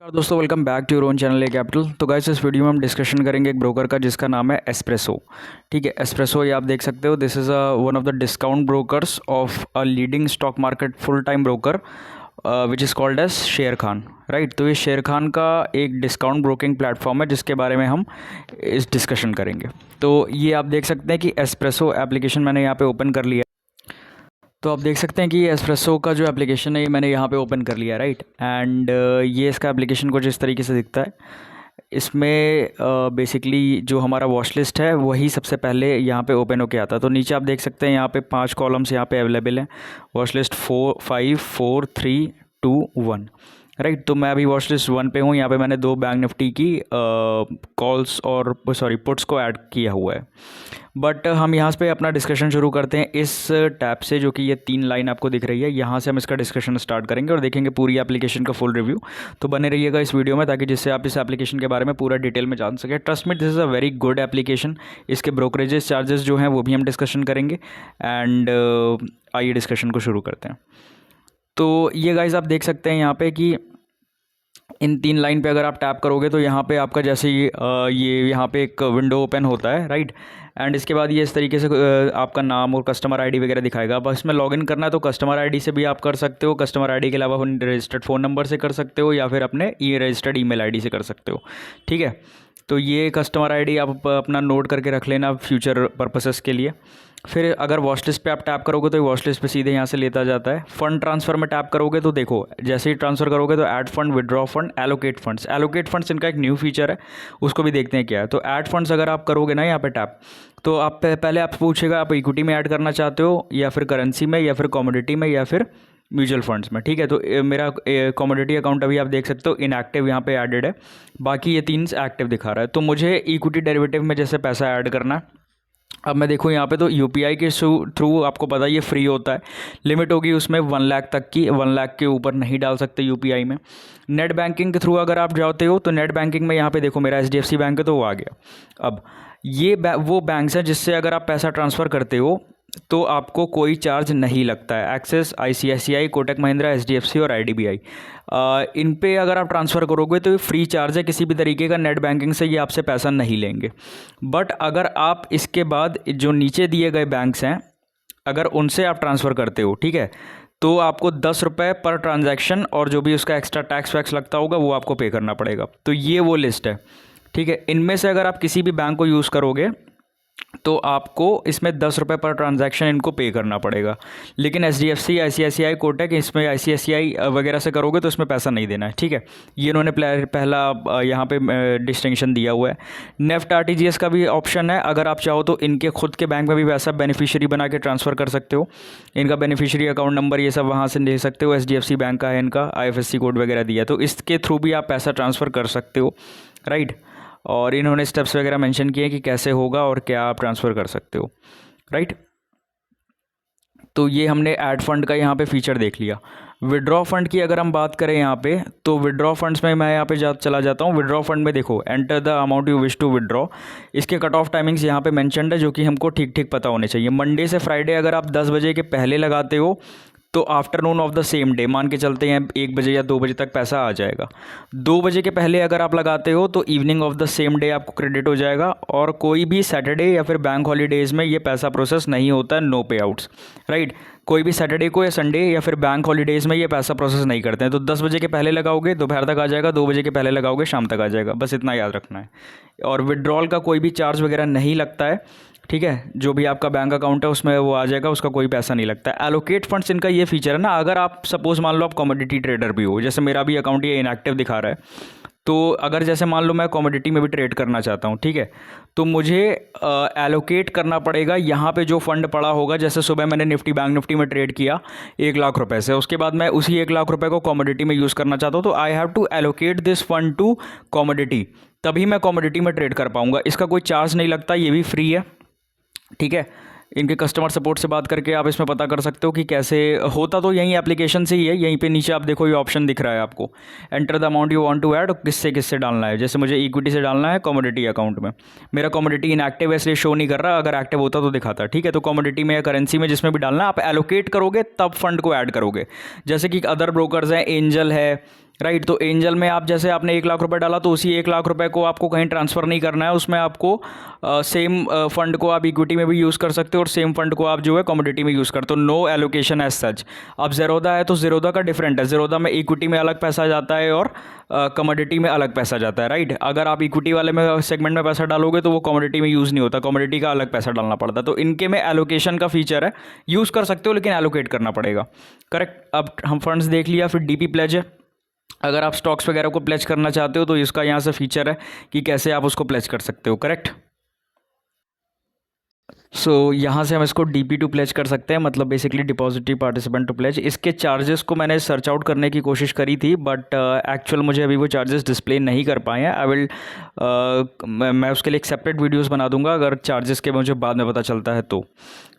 दोस्तों welcome back to your own channel A capital. तो guys इस वीडियो में हम डिस्कशन करेंगे एक ब्रोकर का जिसका नाम है एस्प्रेसो। ठीक है, एस्प्रेसो ये आप देख सकते हो, this is one of the discount brokers of a leading stock market full time broker which is called as Sher Khan. Right, तो ये शेर खान का एक डिस्काउंट ब्रोकिंग प्लेटफॉर्म है जिसके बारे में हम इस डिस्कशन करेंगे। तो ये आप देख सकते हैं कि एस्प्रेसो एप्लीकेशन मैंने यहाँ पे ओपन कर लिया। तो आप देख सकते हैं कि ये एस्प्रेसो का जो एप्लीकेशन है ये मैंने यहाँ पे ओपन कर लिया, राइट। एंड ये इसका एप्लीकेशन कुछ इस तरीके से दिखता है। इसमें बेसिकली जो हमारा वॉच लिस्ट है वही सबसे पहले यहाँ पे ओपन होके आता है। तो नीचे आप देख सकते हैं यहाँ पे 5 कॉलम्स यहाँ पे अवेलेबल हैं। Watch list 4, 5, 4, 3, 2, 1, right. तो मैं अभी वॉच लिस्ट 1 पे हूँ। यहाँ पे मैंने 2 बैंक निफ्टी की कॉल्स और पुट्स को ऐड किया हुआ है। बट हम यहाँ पे अपना डिस्कशन शुरू करते हैं इस टैब से, जो कि ये 3 लाइन आपको दिख रही है। यहाँ से हम इसका डिस्कशन स्टार्ट करेंगे और देखेंगे पूरी एप्लीकेशन का फुल रिव्यू। तो बने रहिएगा इस वीडियो में ताकि जिससे आप इस एप्लीकेशन के बारे में पूरा डिटेल में जान सकें। Trust me, this is a very good application. इसके ब्रोकरेजेस चार्जेस जो हैं वो भी हम डिस्कशन करेंगे। एंड आइए डिस्कशन को शुरू करते हैं। तो ये गाइस आप देख सकते हैं यहाँ पे कि इन 3 लाइन पे अगर आप टैप करोगे तो यहाँ पे आपका जैसे ये यहाँ पे एक विंडो ओपन होता है, राइट। एंड इसके बाद ये इस तरीके से आपका नाम और कस्टमर आईडी वगैरह दिखाएगा। अब इसमें लॉगिन करना है तो कस्टमर आईडी से भी आप कर सकते हो। कस्टमर आईडी के अलावा रजिस्टर्ड फ़ोन नंबर से कर सकते हो या फिर अपने रजिस्टर्ड ईमेल आईडी से कर सकते हो। ठीक है, तो ये कस्टमर आईडी आप अपना नोट करके रख लेना फ्यूचर पर्पसेस के लिए। फिर अगर वॉच लिस्ट पे आप टैप करोगे तो वॉच लिस्ट पे सीधे यहाँ से लेता जाता है। फंड ट्रांसफ़र में टैप करोगे तो देखो जैसे ही ट्रांसफ़र करोगे तो add fund, withdraw fund, allocate funds. Allocate funds इनका एक न्यू फीचर है, उसको भी देखते हैं क्या है। तो ऐड फंड्स अगर आप करोगे ना यहाँ पे टैप, तो आप पहले आप पूछेगा आप इक्विटी में ऐड करना चाहते हो या फिर करेंसी में या फिर कमोडिटी में या फिर म्यूचुअल फंड्स में। ठीक है, तो मेरा कमोडिटी अकाउंट अभी आप देख सकते हो इनएक्टिव यहाँ पे एडेड है, बाकी ये 3 एक्टिव दिखा रहा है। तो मुझे इक्विटी डेरिवेटिव में जैसे पैसा ऐड करना है, अब मैं देखूँ यहाँ पे तो यूपीआई के थ्रू आपको पता है ये फ्री होता है। लिमिट होगी उसमें 1 लाख तक की, 1 लाख के ऊपर नहीं डाल सकते यूपीआई में। नेट बैंकिंग के थ्रू अगर आप जाते हो तो नेट बैंकिंग में यहाँ पे देखो मेरा एचडीएफसी बैंक है तो वो आ गया। अब ये वो बैंक्स हैं जिससे अगर आप पैसा ट्रांसफ़र करते हो तो आपको कोई चार्ज नहीं लगता है। Axis, ICICI, Kotak Mahindra, HDFC और आईडीबीआई, इन पे अगर आप ट्रांसफ़र करोगे तो ये फ्री चार्ज है, किसी भी तरीके का नेट बैंकिंग से ये आपसे पैसा नहीं लेंगे। बट अगर आप इसके बाद जो नीचे दिए गए बैंक्स हैं अगर उनसे आप ट्रांसफ़र करते हो, ठीक है, तो आपको 10 रुपये पर ट्रांजैक्शन और जो भी उसका एक्स्ट्रा टैक्स वैक्स लगता होगा वो आपको पे करना पड़ेगा। तो ये वो लिस्ट है, ठीक है। इनमें से अगर आप किसी भी बैंक को यूज़ करोगे तो आपको इसमें 10 रुपये पर ट्रांजैक्शन इनको पे करना पड़ेगा। लेकिन एचडीएफसी, आईसीआईसीआई, कोटक, इसमें आईसीआईसीआई वगैरह से करोगे तो इसमें पैसा नहीं देना है। ठीक है, ये इन्होंने पहला यहाँ पे डिस्टिंक्शन दिया हुआ है। नेफ्ट आरटीजीएस का भी ऑप्शन है, अगर आप चाहो तो इनके खुद के बैंक में भी पैसा बेनिफिशियरी बना के ट्रांसफ़र कर सकते हो। इनका बेनिफिशियरी अकाउंट नंबर ये सब वहाँ से ले सकते हो। एचडीएफसी बैंक का है, इनका आईएफएससी कोड वगैरह दिया, तो इसके थ्रू भी आप पैसा ट्रांसफ़र कर सकते हो, राइट। और इन्होंने स्टेप्स वगैरह मेंशन किए कि कैसे होगा और क्या आप ट्रांसफ़र कर सकते हो, राइट। तो ये हमने ऐड फंड का यहाँ पे फीचर देख लिया। विड्रॉ फंड की अगर हम बात करें यहाँ पे, तो विड्रॉ फंड्स में मैं यहाँ पे चला जाता हूँ। विड्रॉ फंड में देखो enter the amount you wish to withdraw, इसके कट ऑफ टाइमिंग्स यहाँ पे मेंशन्ड है जो कि हमको ठीक ठीक पता होने चाहिए। मंडे से फ्राइडे अगर आप 10 बजे के पहले लगाते हो तो afternoon of the same day, मान के चलते हैं 1 बजे या 2 बजे तक पैसा आ जाएगा। 2 बजे के पहले अगर आप लगाते हो तो evening of the same day आपको क्रेडिट हो जाएगा। और कोई भी सैटरडे या फिर बैंक हॉलीडेज़ में ये पैसा प्रोसेस नहीं होता है, नो पे आउट्स, राइट। कोई भी सैटरडे को या संडे या फिर बैंक हॉलीडेज़ में ये पैसा प्रोसेस नहीं करते हैं। तो 10 बजे के पहले लगाओगे दोपहर तक आ जाएगा, 2 बजे के पहले लगाओगे शाम तक आ जाएगा, बस इतना याद रखना है। और विड्रॉल का कोई भी चार्ज वगैरह नहीं लगता है, ठीक है। जो भी आपका बैंक अकाउंट है उसमें वो आ जाएगा, उसका कोई पैसा नहीं लगता है। एलोकेट फंड्स इनका ये फीचर है ना, अगर आप सपोज़ मान लो आप कमोडिटी ट्रेडर भी हो, जैसे मेरा भी अकाउंट ये इनएक्टिव दिखा रहा है, तो अगर जैसे मान लो मैं कमोडिटी में भी ट्रेड करना चाहता हूँ, ठीक है, तो मुझे एलोकेट करना पड़ेगा यहाँ पे जो फ़ंड पड़ा होगा। जैसे सुबह मैंने बैंक निफ्टी में ट्रेड किया 1 लाख रुपए से, उसके बाद मैं उसी 1 लाख रुपए को कमोडिटी में यूज़ करना चाहता हूँ, तो I have to allocate this fund to commodity, तभी मैं कमोडिटी में ट्रेड कर पाऊँगा। इसका कोई चार्ज नहीं लगता, ये भी फ्री है, ठीक है। इनके कस्टमर सपोर्ट से बात करके आप इसमें पता कर सकते हो कि कैसे होता। तो यही एप्लीकेशन से ही है। यहीं पे नीचे आप देखो ये ऑप्शन दिख रहा है आपको, enter the amount you want to add, किससे डालना है। जैसे मुझे इक्विटी से डालना है कमोडिटी अकाउंट में, मेरा कमोडिटी इनएक्टिव है इसलिए शो नहीं कर रहा, अगर एक्टिव होता तो दिखाता, ठीक है। तो कमोडिटी में या करेंसी में जिसमें भी डालना है, आप एलोकेट करोगे तब फंड को ऐड करोगे। जैसे कि अदर ब्रोकर्स हैं, एंजल है, राइट। तो एंजल में आप जैसे आपने 1 लाख रुपए डाला तो उसी 1 लाख रुपए को आपको कहीं ट्रांसफ़र नहीं करना है, उसमें आपको सेम फंड को आप इक्विटी में भी यूज़ कर सकते हो और सेम फंड को आप जो है कमोडिटी में यूज़ करते हो। No allocation as such. अब ज़ेरोधा है तो ज़ेरोधा का डिफरेंट है, ज़ेरोधा में इक्विटी में अलग पैसा जाता है और कमोडिटी में अलग पैसा जाता है, राइट। अगर आप इक्विटी वाले में सेगमेंट में पैसा डालोगे तो वो कमोडिटी में यूज़ नहीं होता, कमोडिटी का अलग पैसा डालना पड़ता है। तो इनके में एलोकेशन का फीचर है, यूज़ कर सकते हो लेकिन एलोकेट करना पड़ेगा, करेक्ट। अब हम फंड्स देख लिया, फिर डीपी प्लेज है। अगर आप स्टॉक्स वगैरह को प्लेज करना चाहते हो तो इसका यहाँ से फीचर है कि कैसे आप उसको प्लेज कर सकते हो, करेक्ट। सो यहाँ से हम इसको डीपी टू प्लेज कर सकते हैं, मतलब basically depository participant to pledge. इसके चार्जेस को मैंने सर्च आउट करने की कोशिश करी थी, बट एक्चुअल मुझे अभी वो चार्जेस डिस्प्ले नहीं कर पाए हैं। आई विल मैं उसके लिए एक सेपरेट वीडियोस बना दूंगा अगर चार्जेस के मुझे बाद में पता चलता है तो,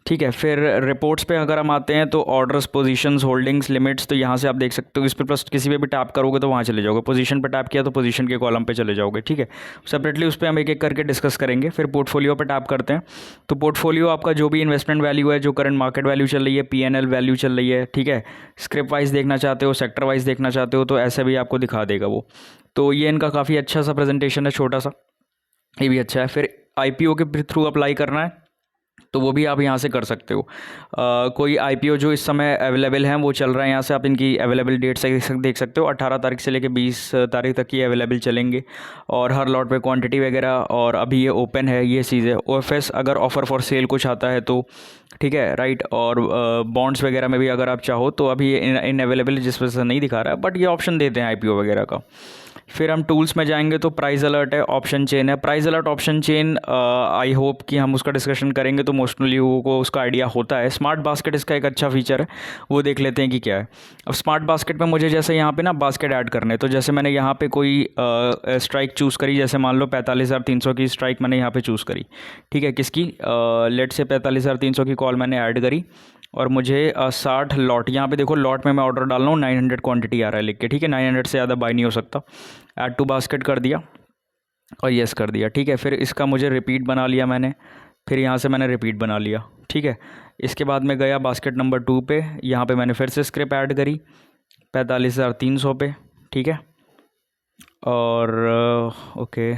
ठीक है। फिर रिपोर्ट्स पे अगर हम आते हैं तो ऑर्डर्स, पोजीशंस, होल्डिंग्स, लिमिट्स, तो यहाँ से आप देख सकते हो। इस पर प्लस किसी पे भी टैप करोगे तो वहाँ चले जाओगे। पोजीशन पे टैप किया तो पोजीशन के कॉलम पे चले जाओगे, ठीक है। सेपरेटली उस पर हम एक एक करके डिस्कस करेंगे। फिर पोर्टफोलियो पे टैप करते हैं तो पोर्टफोलियो आपका जो भी इन्वेस्टमेंट वैल्यू है, जो करंट मार्केट वैल्यू चल रही है, PNL वैल्यू चल रही है, ठीक है। स्क्रिप वाइज देखना चाहते हो, सेक्टर वाइज देखना चाहते हो तो ऐसे भी आपको दिखा देगा वो। तो ये इनका काफ़ी अच्छा सा प्रेजेंटेशन है, छोटा सा, ये भी अच्छा है। फिर IPO के थ्रू अप्लाई करना है तो वो भी आप यहाँ से कर सकते हो। कोई IPO जो इस समय अवेलेबल हैं वो चल रहा है, यहाँ से आप इनकी अवेलेबल डेट से देख सकते हो। 18 तारीख से लेकर 20 तारीख तक ये अवेलेबल चलेंगे और हर लॉट पे क्वांटिटी वगैरह, और अभी ये ओपन है, ये चीज़ है। OFS अगर ऑफ़र फॉर सेल कुछ आता है तो ठीक है, राइट। और बॉन्ड्स वगैरह में भी अगर आप चाहो तो अभी इन अवेलेबल जिस वजह से नहीं दिखा रहा है, बट ये ऑप्शन देते हैं IPO वगैरह का। फिर हम टूल्स में जाएंगे तो प्राइस अलर्ट है, ऑप्शन चेन है। Price alert, option chain, I hope कि हम उसका डिस्कशन करेंगे तो मोस्टली लोगों को उसका आइडिया होता है। स्मार्ट बास्केट इसका एक अच्छा फीचर है, वो देख लेते हैं कि क्या है। अब स्मार्ट बास्केट में मुझे जैसे यहाँ पे ना बास्केट ऐड करने, तो जैसे मैंने यहाँ पे कोई स्ट्राइक चूज़ करी, जैसे मान लो 45,300 की स्ट्राइक मैंने यहाँ पे चूज़ करी, ठीक है। किसकी, लेट से 45,300 की कॉल मैंने ऐड करी और मुझे 60 लॉट, यहाँ पे देखो लॉट में मैं ऑर्डर डाल रहा हूँ, 900 क्वांटिटी आ रहा है लिख के, ठीक है। 900 से ज़्यादा बाई नहीं हो सकता। ऐड टू बास्केट कर दिया और येस कर दिया, ठीक है। फिर इसका मुझे रिपीट बना लिया मैंने, फिर यहाँ से मैंने रिपीट बना लिया, ठीक है। इसके बाद मैं गया बास्केट नंबर 2 पे, यहाँ पे मैंने फिर से स्क्रिप ऐड करी 45,300 पे, ठीक है। और ओके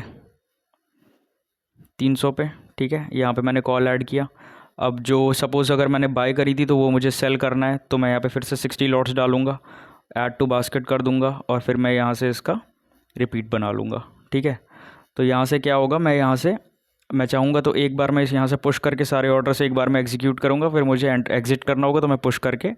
300 पे, ठीक है। यहाँ पे मैंने कॉल ऐड किया। अब जो सपोज़ अगर मैंने बाय करी थी तो वो मुझे सेल करना है, तो मैं यहाँ पे फिर से 60 लॉट्स डालूंगा, ऐड टू बास्केट कर दूंगा और फिर मैं यहाँ से इसका रिपीट बना लूँगा, ठीक है। तो यहाँ से क्या होगा, मैं चाहूँगा तो एक बार मैं यहाँ से पुश करके सारे ऑर्डर से एक बार मैं एग्जीक्यूट करूँगा, फिर मुझे एग्जिट करना होगा तो मैं पुश करके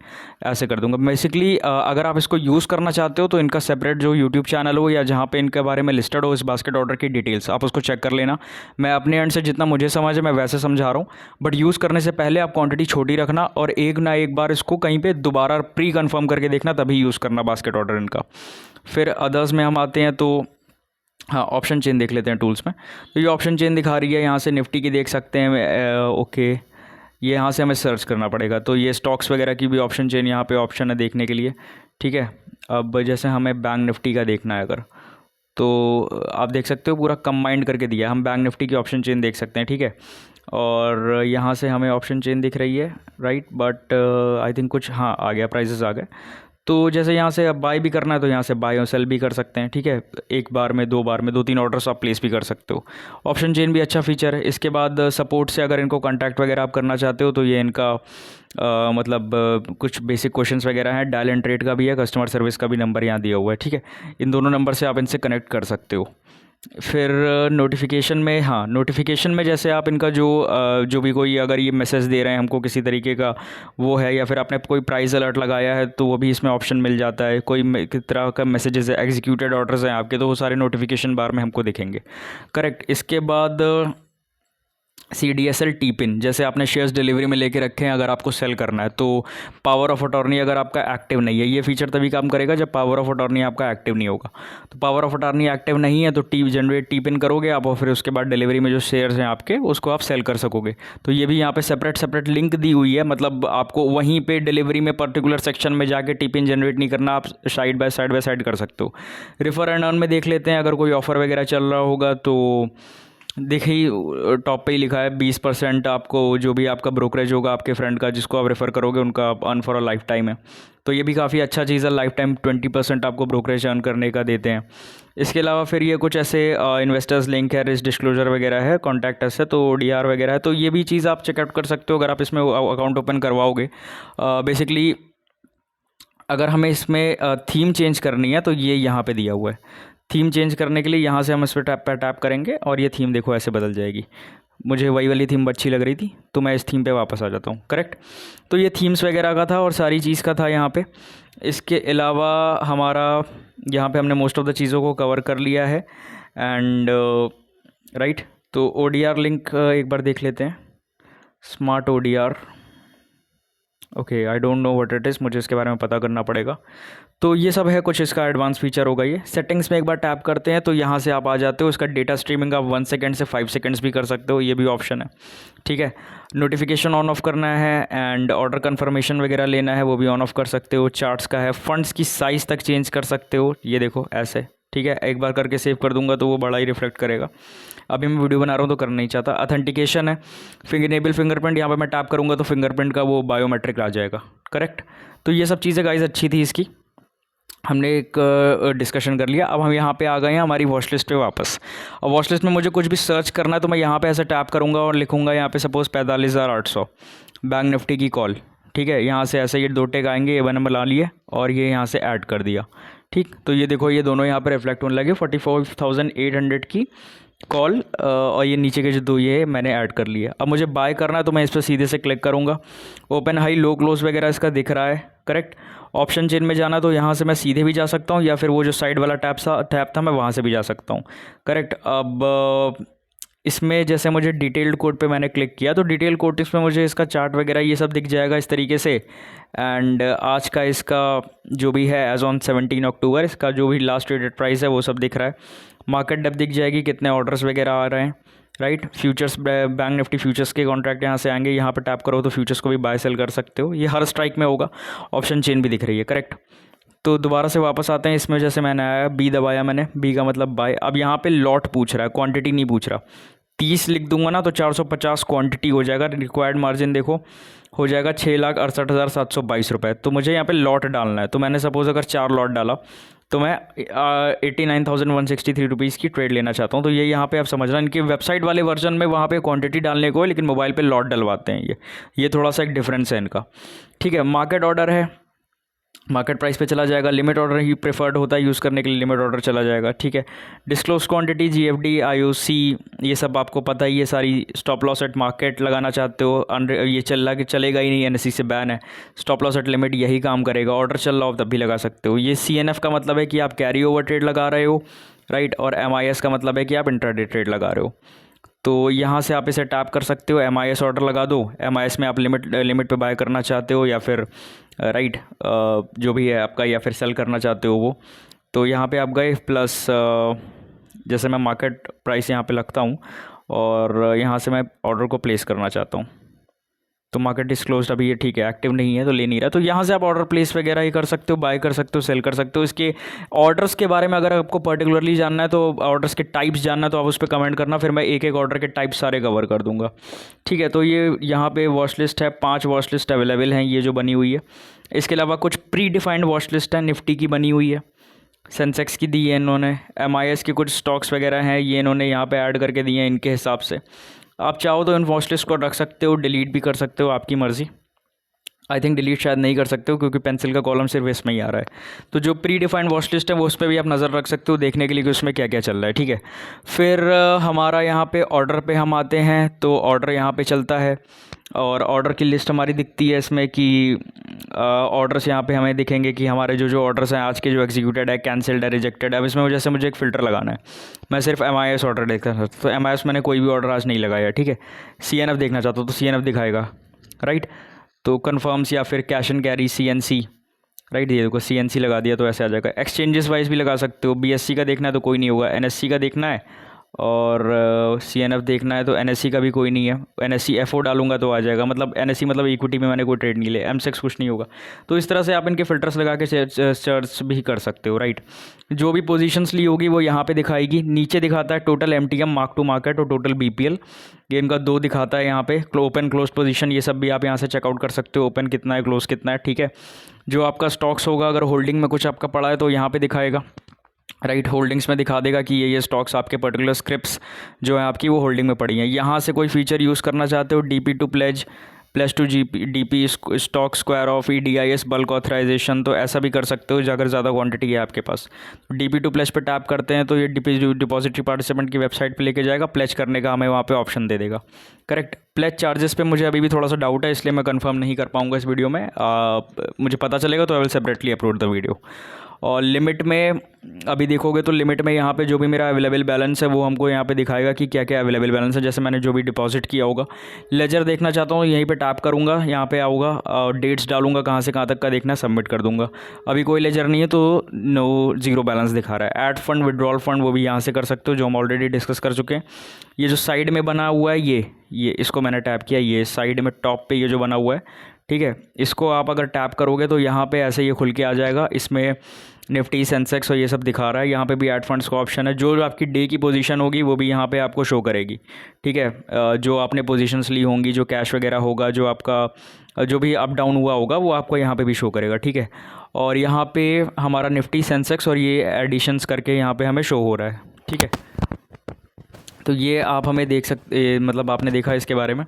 ऐसे कर दूँगा। बेसिकली अगर आप इसको यूज़ करना चाहते हो तो इनका सेपरेट जो यूट्यूब चैनल हो या जहाँ पे इनके बारे में लिस्टेड हो इस बास्केट ऑर्डर की डिटेल्स, आप उसको चेक कर लेना। मैं अपने एंड से जितना मुझे समझ है मैं वैसे समझा रहा हूँ, बट यूज़ करने से पहले आप क्वान्टिटी छोटी रखना और एक ना एक बार इसको कहीं पर दोबारा प्री कन्फर्म करके देखना, तभी यूज़ करना बास्केट ऑर्डर इनका। फिर अदर्स में हम आते हैं तो हाँ, ऑप्शन चेन देख लेते हैं टूल्स में। तो ये ऑप्शन चेन दिखा रही है, यहाँ से निफ्टी की देख सकते हैं। ओके, ये यहाँ से हमें सर्च करना पड़ेगा। तो ये स्टॉक्स वगैरह की भी ऑप्शन चेन यहाँ पे ऑप्शन है देखने के लिए, ठीक है। अब जैसे हमें बैंक निफ्टी का देखना है अगर, तो आप देख सकते हो पूरा कंबाइंड करके दिया है, हम बैंक निफ्टी की ऑप्शन चेन देख सकते हैं, ठीक है। और यहाँ से हमें ऑप्शन चेन दिख रही है, राइट। बट आई थिंक कुछ हाँ आ गया, प्राइजेस आ गए। तो जैसे यहाँ से अब बाय भी करना है तो यहाँ से बाय और सेल भी कर सकते हैं, ठीक है। एक बार में, 2 बार में, 2-3 ऑर्डर्स आप प्लेस भी कर सकते हो। ऑप्शन चेन भी अच्छा फीचर है। इसके बाद सपोर्ट से अगर इनको कांटेक्ट वगैरह आप करना चाहते हो तो ये इनका मतलब कुछ बेसिक क्वेश्चंस वगैरह हैं। डायल एंड ट्रेड का भी है, कस्टमर सर्विस का भी नंबर यहाँ दिया हुआ है, ठीक है। इन दोनों नंबर से आप इनसे कनेक्ट कर सकते हो। फिर नोटिफिकेशन में, हाँ नोटिफिकेशन में जैसे आप इनका जो भी कोई अगर ये मैसेज दे रहे हैं हमको किसी तरीके का वो है, या फिर आपने कोई प्राइस अलर्ट लगाया है तो वो भी इसमें ऑप्शन मिल जाता है। कोई तरह का मैसेजेस है, एग्जीक्यूटेड ऑर्डर्स हैं आपके, तो वो सारे नोटिफिकेशन बार में हमको दिखेंगे, करेक्ट। इसके बाद CDSL टी पिन, जैसे आपने शेयर्स डिलीवरी में लेके रखे हैं, अगर आपको सेल करना है तो पावर ऑफ अटॉर्नी अगर आपका एक्टिव नहीं है, ये फीचर तभी काम करेगा जब पावर ऑफ अटॉर्नी आपका एक्टिव नहीं होगा। तो पावर ऑफ अटॉर्नी एक्टिव नहीं है तो जनरेट टी पिन करोगे आप और फिर उसके बाद डिलीवरी में जो शेयर्स हैं आपके उसको आप सेल कर सकोगे। तो ये भी यहाँ पे सेपरेट लिंक दी हुई है, मतलब आपको वहीं पर डिलीवरी में पर्टिकुलर सेक्शन में जाके टी पिन जनरेट नहीं करना, आप साइड बाय साइड कर सकते हो। रेफर एंड अर्न में देख लेते हैं, अगर कोई ऑफर वगैरह चल रहा होगा तो देखिए टॉप पे ही लिखा है 20% आपको जो भी आपका ब्रोकरेज होगा आपके फ्रेंड का जिसको आप रेफ़र करोगे उनका earn for a life time है। तो ये भी काफ़ी अच्छा चीज़ है, लाइफ टाइम 20% आपको ब्रोकरेज अर्न करने का देते हैं। इसके अलावा फिर ये कुछ ऐसे इन्वेस्टर्स लिंक है, रिस्क डिस्क्लोजर वगैरह है, कॉन्टैक्ट अस है, तो डीआर वगैरह है, तो ये भी चीज़ आप चेकआउट कर सकते हो अगर आप इसमें अकाउंट ओपन करवाओगे। बेसिकली अगर हमें इसमें थीम चेंज करनी है तो ये यहाँ पे दिया हुआ है। थीम चेंज करने के लिए यहाँ से हम इस पर टैप करेंगे और ये थीम देखो ऐसे बदल जाएगी। मुझे वही वाली थीम अच्छी लग रही थी तो मैं इस थीम पे वापस आ जाता हूँ। करेक्ट, तो ये थीम्स वगैरह का था और सारी चीज़ का था यहाँ पे। इसके अलावा हमारा यहाँ पे हमने मोस्ट ऑफ द चीज़ों को कवर कर लिया है एंड राइट। तो ODR लिंक एक बार देख लेते हैं, smart ODR। Okay, I don't know what it is, मुझे इसके बारे में पता करना पड़ेगा। तो ये सब है कुछ इसका एडवांस फीचर होगा। ये सेटिंग्स में एक बार टैप करते हैं तो यहाँ से आप आ जाते हो। इसका डेटा स्ट्रीमिंग आप 1 सेकेंड से 5 सेकेंड्स भी कर सकते हो, ये भी ऑप्शन है। ठीक है, नोटिफिकेशन ऑन ऑफ करना है एंड ऑर्डर कन्फर्मेशन वगैरह लेना है वो भी ऑन ऑफ कर सकते हो। चार्ट्स का है, फंड्स की साइज़ तक चेंज कर सकते हो, ये देखो ऐसे। ठीक है, एक बार करके सेव कर दूंगा तो वो बड़ा ही रिफ्लेक्ट करेगा। अभी मैं वीडियो बना रहा हूँ तो करना नहीं चाहता। अथेंटिकेशन है, इनेबल फिंगरप्रिंट, यहाँ पे मैं टैप करूँगा तो फिंगरप्रिंट का वो बायोमेट्रिक आ जाएगा। करेक्ट, तो ये सब चीज़ें गाइस अच्छी थी इसकी, हमने एक डिस्कशन कर लिया। अब हम यहाँ पे आ गए हैं हमारी वॉच लिस्ट पे वापस। और वॉच लिस्ट में मुझे कुछ भी सर्च करना है तो मैं यहाँ पे ऐसे टैप करूँगा और लिखूँगा यहाँ पे सपोज़ 45,800 बैंक निफ्टी की कॉल। ठीक है, यहाँ से ऐसे ये 2 टेक आएंगे, ये मैंने बना लिए और ये यहाँ से ऐड कर दिया। ठीक, तो ये देखो ये दोनों यहाँ पे रिफ्लेक्ट होने लगे, 44,800 की कॉल और ये नीचे के जो 2 ये मैंने ऐड कर लिया। अब मुझे बाय करना है तो मैं इस पर सीधे से क्लिक करूँगा। ओपन हाई लो क्लोज वगैरह इसका दिख रहा है। करेक्ट, ऑप्शन चेन में जाना तो यहाँ से मैं सीधे भी जा सकता हूँ या फिर वो जो साइड वाला टैप था मैं वहाँ से भी जा सकता हूँ। करेक्ट, अब इसमें जैसे मुझे डिटेल्ड कोड पे मैंने क्लिक किया तो डिटेल कोड इसमें मुझे इसका चार्ट वगैरह ये सब दिख जाएगा इस तरीके से। एंड आज का इसका जो भी है एज ऑन 17 अक्टूबर इसका जो भी लास्ट ट्रेडेड प्राइस है वो सब दिख रहा है। मार्केट डेप्थ दिख जाएगी, कितने ऑर्डर्स वगैरह आ रहे हैं। Right, futures bank Nifty futures के कॉन्ट्रैक्ट यहाँ से आएंगे, यहाँ पर टैप करो तो फ्यूचर्स को भी बाय सेल कर सकते हो, ये हर स्ट्राइक में होगा। ऑप्शन चेन भी दिख रही है। करेक्ट, तो दोबारा से वापस आते हैं इसमें। जैसे मैंने आया बी दबाया, मैंने बी का मतलब बाय। अब यहाँ पे लॉट पूछ रहा है, क्वांटिटी नहीं पूछ रहा। 30 लिख दूंगा ना तो 450 क्वांटिटी हो जाएगा। रिक्वायर्ड मार्जिन देखो हो जाएगा 6,68,722 रुपये। तो मुझे यहाँ पे लॉट डालना है, तो मैंने सपोज़ अगर 4 लॉट डाला तो मैं 89,163 रुपीज़ की ट्रेड लेना चाहता हूँ। तो ये यहाँ पे आप समझना, इनके वेबसाइट वाले वर्जन में वहाँ पे क्वांटिटी डालने को है लेकिन मोबाइल पे लॉट डलवाते हैं। ये थोड़ा सा एक डिफरेंस है इनका। ठीक है, मार्केट ऑर्डर है, मार्केट प्राइस पे चला जाएगा। लिमिट ऑर्डर ही प्रेफर्ड होता है यूज़ करने के लिए, लिमिट ऑर्डर चला जाएगा। ठीक है, डिस्क्लोज क्वांटिटी, GFD, IOC ये सब आपको पता ही है सारी। स्टॉप लॉस एट मार्केट लगाना चाहते हो, ये चलेगा ही नहीं, NSE से बैन है। स्टॉप लॉस एट लिमिट यही काम करेगा। ऑर्डर चल रहा हो तब भी लगा सकते हो। ये CNF का मतलब है कि आप कैरी ओवर ट्रेड लगा रहे हो। राइट, और MIS का मतलब है कि आप इंट्राडे ट्रेड लगा रहे हो। तो यहाँ से आप इसे टैप कर सकते हो, MIS ऑर्डर लगा दो। MIS में आप लिमिट पे बाय करना चाहते हो या फिर राइट जो भी है आपका, या फिर सेल करना चाहते हो वो। तो यहाँ पे आप गए प्लस जैसे मैं मार्केट प्राइस यहाँ पे लगता हूँ और यहाँ से मैं ऑर्डर को प्लेस करना चाहता हूँ। तो मार्केट डिस्क्लोज अभी ये ठीक है, एक्टिव नहीं है तो ले नहीं रहा। तो यहाँ से आप ऑर्डर प्लेस वगैरह ही कर सकते हो, बाय कर सकते हो, सेल कर सकते हो। इसके ऑर्डर्स के बारे में अगर आपको पर्टिकुलरली जानना है तो ऑर्डर्स के टाइप्स जानना है तो आप उस पर कमेंट करना, फिर मैं एक एक ऑर्डर के टाइप सारे कवर कर दूंगा। ठीक है, तो ये यहाँ पे वॉच लिस्ट है, 5 वॉच लिस्ट अवेलेबल हैं ये जो बनी हुई है। इसके अलावा कुछ प्री डिफाइंड वॉच लिस्ट है, निफ्टी की बनी हुई है, सेंसेक्स की दी है इन्होंने, MIS के कुछ स्टॉक्स वगैरह हैं ये इन्होंने यहाँ पे ऐड करके दिए हैं इनके हिसाब से। आप चाहो तो इन वॉच लिस्ट को रख सकते हो, डिलीट भी कर सकते हो, आपकी मर्ज़ी। आई थिंक डिलीट शायद नहीं कर सकते हो क्योंकि पेंसिल का कॉलम सिर्फ इसमें ही आ रहा है। तो जो प्री डिफाइंड वॉच लिस्ट है वो उस पर भी आप नज़र रख सकते हो देखने के लिए कि उसमें क्या क्या चल रहा है। ठीक है, फिर हमारा यहाँ पे ऑर्डर पे हम आते हैं तो ऑर्डर यहाँ पे चलता है और ऑर्डर की लिस्ट हमारी दिखती है इसमें कि ऑर्डर्स यहाँ पे हमें दिखेंगे कि हमारे जो ऑर्डर्स हैं आज के जो एग्जीक्यूटेड है, कैंसिल्ड है, रिजेक्टेड है। अब इसमें जैसे मुझे एक फ़िल्टर लगाना है, मैं सिर्फ MIS ऑर्डर देखता था तो MIS मैंने कोई भी ऑर्डर आज नहीं लगाया। ठीक है, CNF देखना चाहता हूँ तो CNF दिखाएगा। राइट, तो कन्फर्म्स या फिर cash and carry CNC। Right, ये देखो CNC लगा दिया तो ऐसे आ जाएगा। एक्सचेंजेस वाइज भी लगा सकते हो, BSC का देखना है तो कोई नहीं होगा, NSE का देखना है और CNF देखना है तो NSE का भी कोई नहीं है, NSE FO डालूंगा तो आ जाएगा, मतलब NSE मतलब इक्विटी में मैंने कोई ट्रेड नहीं लिया, M6 कुछ नहीं होगा। तो इस तरह से आप इनके फिल्टर्स लगा के सर्च भी कर सकते हो, राइट। जो भी पोजीशंस ली होगी वो यहाँ पे दिखाएगी। नीचे दिखाता है total MTM, mark to market और टोटल BPL, ये इनका 2 दिखाता है यहाँ पे। ओपन क्लोज पोजीशन ये सब भी आप यहाँ से चेकआउट कर सकते हो, ओपन कितना है, क्लोज कितना है, ठीक है। जो आपका स्टॉक्स होगा, अगर होल्डिंग में कुछ आपका पड़ा है तो यहाँ पे दिखाएगा, राइट। होल्डिंग्स में दिखा देगा कि ये स्टॉक्स आपके पर्टिकुलर स्क्रिप्ट्स जो है आपकी वो होल्डिंग में पड़ी हैं। यहाँ से कोई फीचर यूज़ करना चाहते हो, DP to pledge, plus to DP stock square off EDIS bulk authorisation, तो ऐसा भी कर सकते हो अगर ज़्यादा क्वांटिटी है आपके पास। DP टू प्लेज पे टैप करते हैं तो ये डिपॉजिटरी पार्टिसिपेंट की वेबसाइट पे लेके जाएगा। प्लेज करने का हमें वहाँ पे ऑप्शन दे देगा, करेक्ट। प्लेज चार्जेस पे मुझे अभी भी थोड़ा सा डाउट है, इसलिए मैं कंफर्म नहीं कर पाऊँगा इस वीडियो में। मुझे पता चलेगा तो I will separately upload the video. और लिमिट में अभी देखोगे तो लिमिट में यहाँ पे जो भी मेरा अवेलेबल बैलेंस है वो हमको यहाँ पे दिखाएगा कि क्या क्या अवेलेबल बैलेंस है, जैसे मैंने जो भी डिपॉजिट किया होगा। लेजर देखना चाहता हूँ, यहीं पे टैप करूँगा, यहाँ पे आऊँगा और डेट्स डालूंगा कहाँ से कहाँ तक का देखना है, सबमिट कर दूँगा। अभी कोई लेजर नहीं है तो नो, जीरो बैलेंस दिखा रहा है। ऐड फंड, विड्रॉल फंड वो भी यहाँ से कर सकते हो, जो हम ऑलरेडी डिस्कस कर चुके हैं। ये जो साइड में बना हुआ है ये इसको मैंने टैप किया, ये साइड में टॉप पे ये जो बना हुआ है, ठीक है। इसको आप अगर टैप करोगे तो यहाँ पे ऐसे ये खुल के आ जाएगा। इसमें निफ्टी, सेंसेक्स और ये सब दिखा रहा है। यहाँ पे भी ऐड फंड्स का ऑप्शन है। जो आपकी डे की पोजीशन होगी वो भी यहाँ पे आपको शो करेगी, ठीक है। जो आपने पोजीशंस ली होंगी, जो कैश वगैरह होगा, जो आपका जो भी अप डाउन हुआ होगा वो आपको यहाँ पे भी शो करेगा, ठीक है। और यहाँ पे हमारा निफ्टी, सेंसेक्स और ये एडिशंस करके यहाँ पे हमें शो हो रहा है, ठीक है। तो ये आप हमें देख सकते, मतलब आपने देखा इसके बारे में।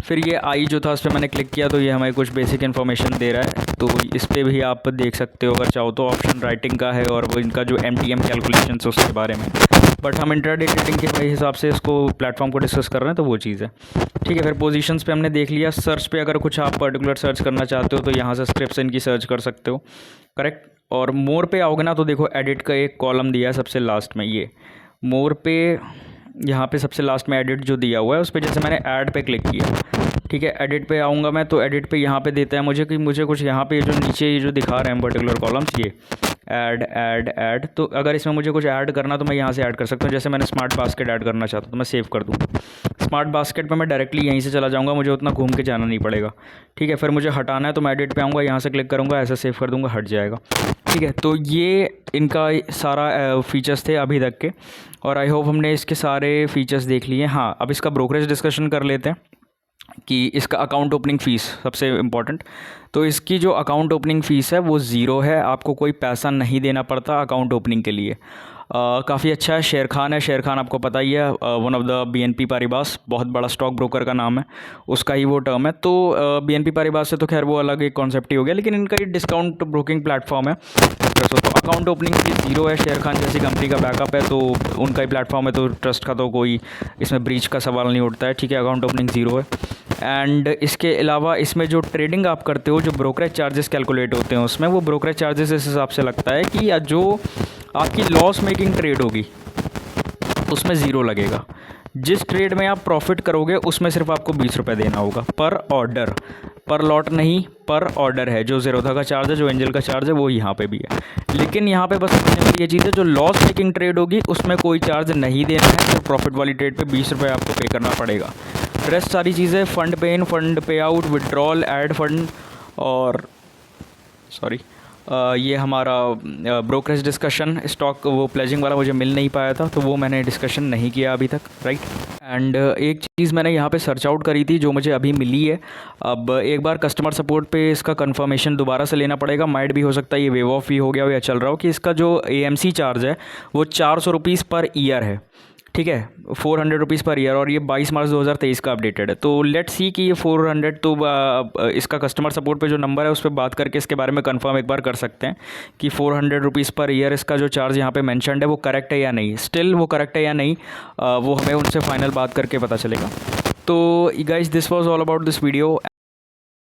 फिर ये आई जो था उस पर मैंने क्लिक किया तो ये हमें कुछ बेसिक इन्फॉर्मेशन दे रहा है, तो इस पर भी आप देख सकते हो अगर चाहो तो। ऑप्शन राइटिंग का है और वो इनका जो MTM कैलकुलेशंस उसके बारे में, बट हम इंट्राडे ट्रेडिंग के हिसाब से इसको प्लेटफॉर्म को डिस्कस कर रहे हैं तो वो चीज़ है, ठीक है। फिर पोजीशंस पे हमने देख लिया। सर्च पे अगर कुछ आप पर्टिकुलर सर्च करना चाहते हो तो यहाँ से स्क्रिप्ट्स इनकी सर्च कर सकते हो, करेक्ट। और मोर पे आओगे ना तो देखो एडिट का एक कॉलम दिया है सबसे लास्ट में। ये मोर पे यहाँ पे सबसे लास्ट में एडिट जो दिया हुआ है उस पर जैसे मैंने ऐड पे क्लिक किया, ठीक है। एडिट पे आऊँगा मैं तो एडिट पे यहाँ पे देता है मुझे कि मुझे कुछ यहाँ पे जो नीचे ये जो दिखा रहे हैं पर्टिकुलर कॉलम्स, ये ऐड। तो अगर इसमें मुझे कुछ ऐड करना तो मैं यहाँ से ऐड कर सकता हूँ। जैसे मैंने स्मार्ट बास्केट ऐड करना चाहता हूँ तो मैं सेव कर दूँगा। स्मार्ट बास्केट पे मैं डायरेक्टली यहीं से चला जाऊँगा, मुझे उतना घूम के जाना नहीं पड़ेगा, ठीक है। फिर मुझे हटाना है तो मैं एडिट पे आऊँगा, यहाँ से क्लिक करूँगा, ऐसे सेव कर दूँगा, हट जाएगा, ठीक है। तो ये इनका सारा फीचर्स थे अभी तक के, और आई होप हमने इसके सारे फीचर्स देख लिए। हाँ, अब इसका ब्रोकरेज डिस्कशन कर लेते हैं कि इसका अकाउंट ओपनिंग फ़ीस सबसे इम्पॉर्टेंट। तो इसकी जो अकाउंट ओपनिंग फ़ीस है वो ज़ीरो है, आपको कोई पैसा नहीं देना पड़ता अकाउंट ओपनिंग के लिए। काफ़ी अच्छा है। शेर खान है, शेर खान आपको पता ही है, वन ऑफ द BNP पारिबास, बहुत बड़ा स्टॉक ब्रोकर का नाम है, उसका ही वो टर्म है। तो BNP पारिबास से तो खैर वो अलग एक कॉन्सेप्ट ही हो गया, लेकिन इनका ये डिस्काउंट ब्रोकिंग प्लेटफॉर्म है। तो अकाउंट ओपनिंग की ज़ीरो है, शेर खान जैसी कंपनी का बैकअप है तो उनका ही प्लेटफॉर्म है, तो ट्रस्ट का तो कोई इसमें ब्रीच का सवाल नहीं उठता है, ठीक है। अकाउंट ओपनिंग ज़ीरो है। एंड इसके अलावा इसमें जो ट्रेडिंग आप करते हो, जो ब्रोकरेज चार्जेस कैलकुलेट होते हैं उसमें, वो ब्रोकरेज चार्जेस इस हिसाब से लगता है कि जो आपकी लॉस मेकिंग ट्रेड होगी उसमें ज़ीरो लगेगा। जिस ट्रेड में आप प्रॉफिट करोगे उसमें सिर्फ आपको 20 रुपये देना होगा पर ऑर्डर, पर लॉट नहीं, पर ऑर्डर है। जो ज़ेरोधा का चार्ज है, जो एंजल का चार्ज है, वो यहाँ पे भी है। लेकिन यहाँ पे बस ये चीज़ है, जो लॉस मेकिंग ट्रेड होगी उसमें कोई चार्ज नहीं देना है, तो प्रॉफिट वाली ट्रेड पे 20 रुपये आपको पे करना पड़ेगा। रेस्ट सारी चीज़ें फंड पे इन, फंड पे आउट, विड्रॉल, ऐड फंड और ये हमारा ब्रोकरेज डिस्कशन, स्टॉक वो प्लेजिंग वाला मुझे मिल नहीं पाया था तो वो मैंने डिस्कशन नहीं किया अभी तक, राइट। एंड एक चीज़ मैंने यहाँ पे सर्च आउट करी थी जो मुझे अभी मिली है। अब एक बार कस्टमर सपोर्ट पे इसका कंफर्मेशन दोबारा से लेना पड़ेगा, माइट भी हो सकता है ये वेव ऑफ भी हो गया हो या चल रहा हो, कि इसका जो AMC चार्ज है वो 400 रुपीज़ पर ईयर है, ठीक है, 400 रुपीज़ पर ईयर, और ये 22 मार्च 2023 का अपडेटेड है। तो लेट्स सी कि ये 400, तो इसका कस्टमर सपोर्ट पे जो नंबर है उस पर बात करके इसके बारे में कंफर्म एक बार कर सकते हैं कि 400 रुपीज़ पर ईयर इसका जो चार्ज यहाँ पे मेंशन्ड है वो करेक्ट है या नहीं। स्टिल वो करेक्ट है या नहीं वो हमें उनसे फाइनल बात करके पता चलेगा। तो guys, this was all about this video.